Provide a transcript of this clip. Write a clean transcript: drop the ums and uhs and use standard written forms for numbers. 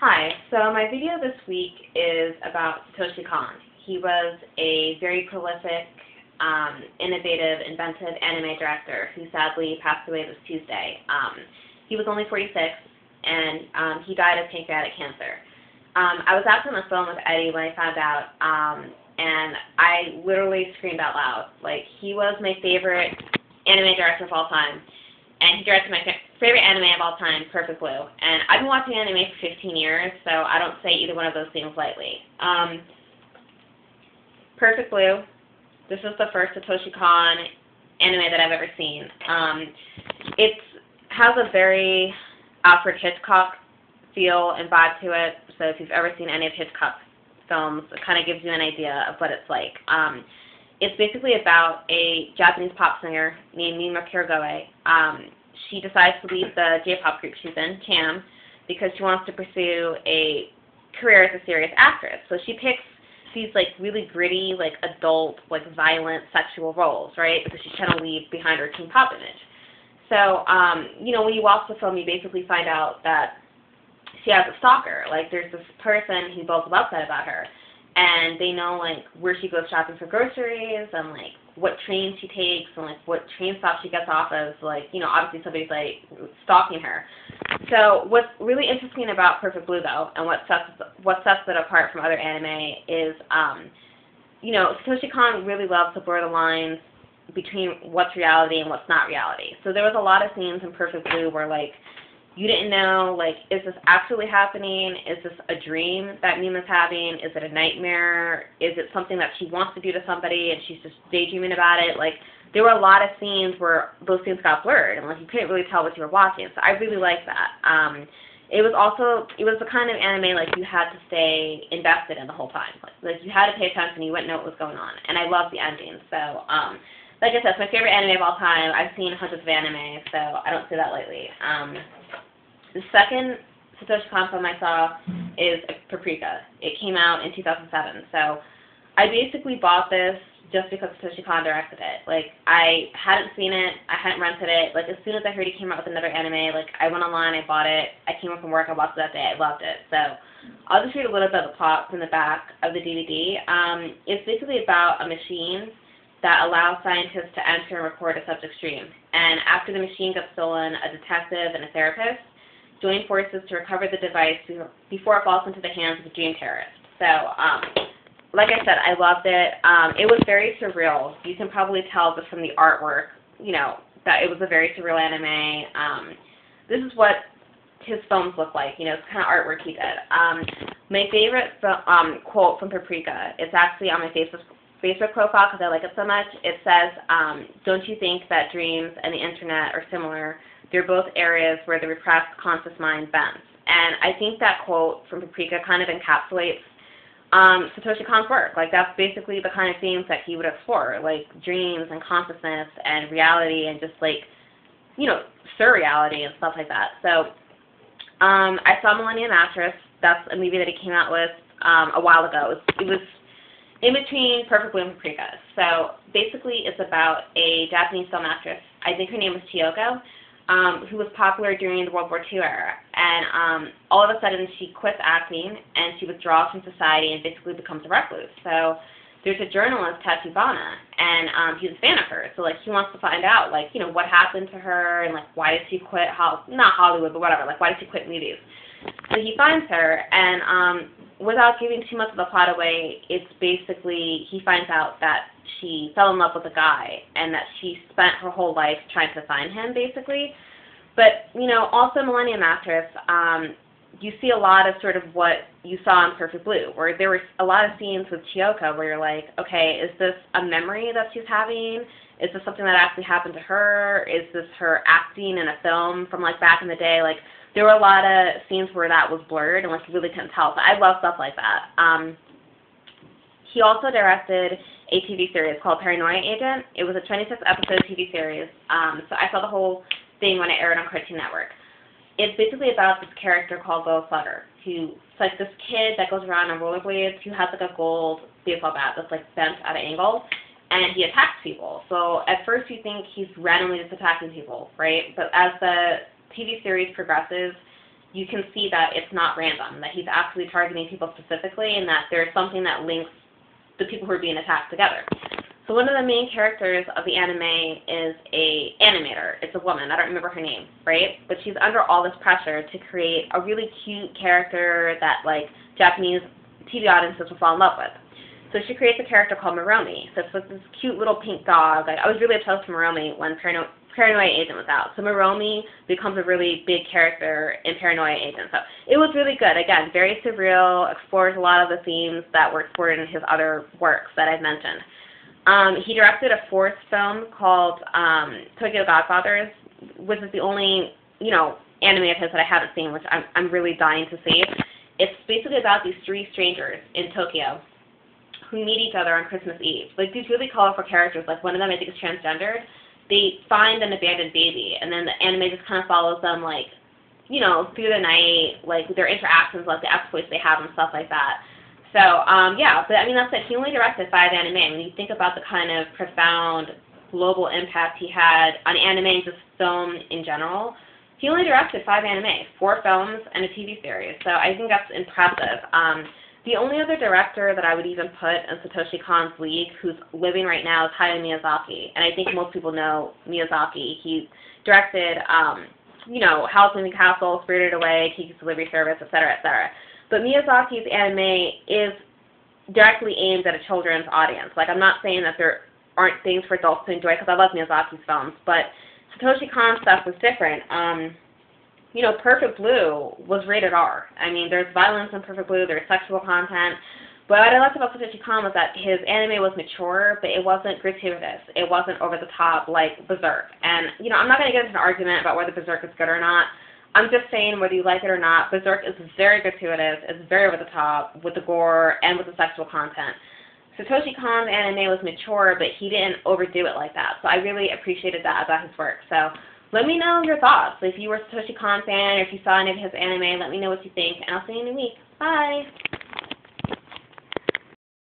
Hi, so my video this week is about Satoshi Kon. He was a very prolific, innovative, inventive anime director who sadly passed away this Tuesday. He was only 46, and he died of pancreatic cancer. I was actually on the phone with Eddie when I found out, and I literally screamed out loud. Like, he was my favorite anime director of all time, and he directed my favorite anime of all time, Perfect Blue. And I've been watching anime for 15 years, so I don't say either one of those things lightly. Perfect Blue, this is the first Satoshi Kon anime that I've ever seen. It has a very Alfred Hitchcock feel and vibe to it, so if you've ever seen any of Hitchcock's films, it kind of gives you an idea of what it's like. It's basically about a Japanese pop singer named Mima Kirigoe. She decides to leave the J-pop group she's in, CAM, because she wants to pursue a career as a serious actress. So she picks these like really gritty, like adult, like violent sexual roles, right? Because she's trying to leave behind her teen pop image. So, when you watch the film, you basically find out that she has a stalker. Like, there's this person who builds a website about her, and they know, like, where she goes shopping for groceries, and, like, what train she takes, and, like, what train stop she gets off of. Like, obviously somebody's, like, stalking her. So what's really interesting about Perfect Blue, though, and what sets it apart from other anime is, Satoshi Kon really loves to blur the lines between what's reality and what's not reality. So there was a lot of scenes in Perfect Blue where, like, you didn't know, like, is this actually happening? Is this a dream that Mima's having? Is it a nightmare? Is it something that she wants to do to somebody and she's just daydreaming about it? Like, there were a lot of scenes where those scenes got blurred and, like, you couldn't really tell what you were watching. So I really liked that. It was the kind of anime, like, you had to stay invested in the whole time. Like you had to pay attention, you wouldn't know what was going on. And I loved the ending. So, like I said, it's my favorite anime of all time. I've seen hundreds of anime, so I don't say that lightly. The second Satoshi Kon film I saw is Paprika. It came out in 2007. So I basically bought this just because Satoshi Kon directed it. Like, I hadn't seen it. I hadn't rented it. Like, as soon as I heard he came out with another anime, like, I went online, I bought it. I came home from work, I watched it that day. I loved it. So I'll just read a little bit of the plot from the back of the DVD. It's basically about a machine that allows scientists to enter and record a subject's dream. And after the machine gets stolen, a detective and a therapist join forces to recover the device before it falls into the hands of a dream terrorist. So, like I said, I loved it. It was very surreal. You can probably tell just from the artwork, that it was a very surreal anime. This is what his films look like, it's the kind of artwork he did. My favorite quote from Paprika is actually on my Facebook profile because I like it so much. It says, don't you think that dreams and the internet are similar? They're both areas where the repressed conscious mind bends. And I think that quote from Paprika kind of encapsulates Satoshi Kon's work. Like, that's basically the kind of themes that he would explore, like dreams and consciousness and reality and just, like, surreality and stuff like that. So I saw Millennium. That's a movie that he came out with a while ago. It was in between Perfect Blue and Paprika. So basically it's about a Japanese film actress. I think her name was Chiyoko, who was popular during the World War II era. And all of a sudden she quits acting and she withdraws from society and basically becomes a recluse. So there's a journalist, Tachibana, and he's a fan of her. So, like, he wants to find out, like, what happened to her and, like, why did she quit, not Hollywood, but whatever, like, why did she quit movies? So he finds her, and without giving too much of the plot away, it's basically, he finds out that she fell in love with a guy and that she spent her whole life trying to find him, basically. But, also Millennium Actress, you see a lot of sort of what you saw in Perfect Blue, where there were a lot of scenes with Chiyoko where you're like, okay, is this a memory that she's having? Is this something that actually happened to her? Is this her acting in a film from, like, back in the day? Like, there were a lot of scenes where that was blurred and, like, you really couldn't tell. So I love stuff like that. He also directed a TV series called Paranoia Agent. It was a 26-episode TV series. So I saw the whole thing when it aired on Cartoon Network. It's basically about this character called Godfathers, who's like this kid that goes around on rollerblades who has, like, a gold baseball bat that's, like, bent at an angle, and he attacks people. So at first you think he's randomly just attacking people, right? But as the TV series progresses, you can see that it's not random, that he's actually targeting people specifically, and that there's something that links the people who are being attacked together. So one of the main characters of the anime is a animator. It's a woman. I don't remember her name, right? But she's under all this pressure to create a really cute character that, like, Japanese TV audiences will fall in love with. So she creates a character called Miromi. So it's this cute little pink dog. I was really obsessed with Miromi when Paranoia Agent was out. So Miromi becomes a really big character in Paranoia Agent. So it was really good. Again, very surreal, explores a lot of the themes that were explored in his other works that I've mentioned. He directed a fourth film called Tokyo Godfathers, which is the only, anime of his that I haven't seen, which I'm really dying to see. It's basically about these three strangers in Tokyo who meet each other on Christmas Eve. Like, these really colorful characters, like one of them I think is transgendered. They find an abandoned baby, and then the anime just kind of follows them, like, through the night, like, their interactions, like, the exploits they have and stuff like that. So, yeah, but I mean, that's it. He only directed 5 anime. When you think about the kind of profound global impact he had on anime and just film in general, he only directed 5 anime, 4 films, and a TV series. So I think that's impressive. The only other director that I would even put in Satoshi Kon's league who's living right now is Hayao Miyazaki. And I think most people know Miyazaki. He directed, Howl's Moving Castle, Spirited Away, Kiki's Delivery Service, etc., etc. But Miyazaki's anime is directly aimed at a children's audience. Like, I'm not saying that there aren't things for adults to enjoy, because I love Miyazaki's films, but Satoshi Kon's stuff was different. Perfect Blue was rated R. I mean, there's violence in Perfect Blue, there's sexual content, but what I liked about Satoshi Kon was that his anime was mature, but it wasn't gratuitous. It wasn't over the top like Berserk. And, I'm not going to get into an argument about whether Berserk is good or not. I'm just saying, whether you like it or not, Berserk is very gratuitous, it's very over the top with the gore and with the sexual content. Satoshi Kon's anime was mature, but he didn't overdo it like that. So I really appreciated that about his work. So let me know your thoughts. If you were a Satoshi Kon fan, or if you saw any of his anime, let me know what you think, and I'll see you in a week. Bye!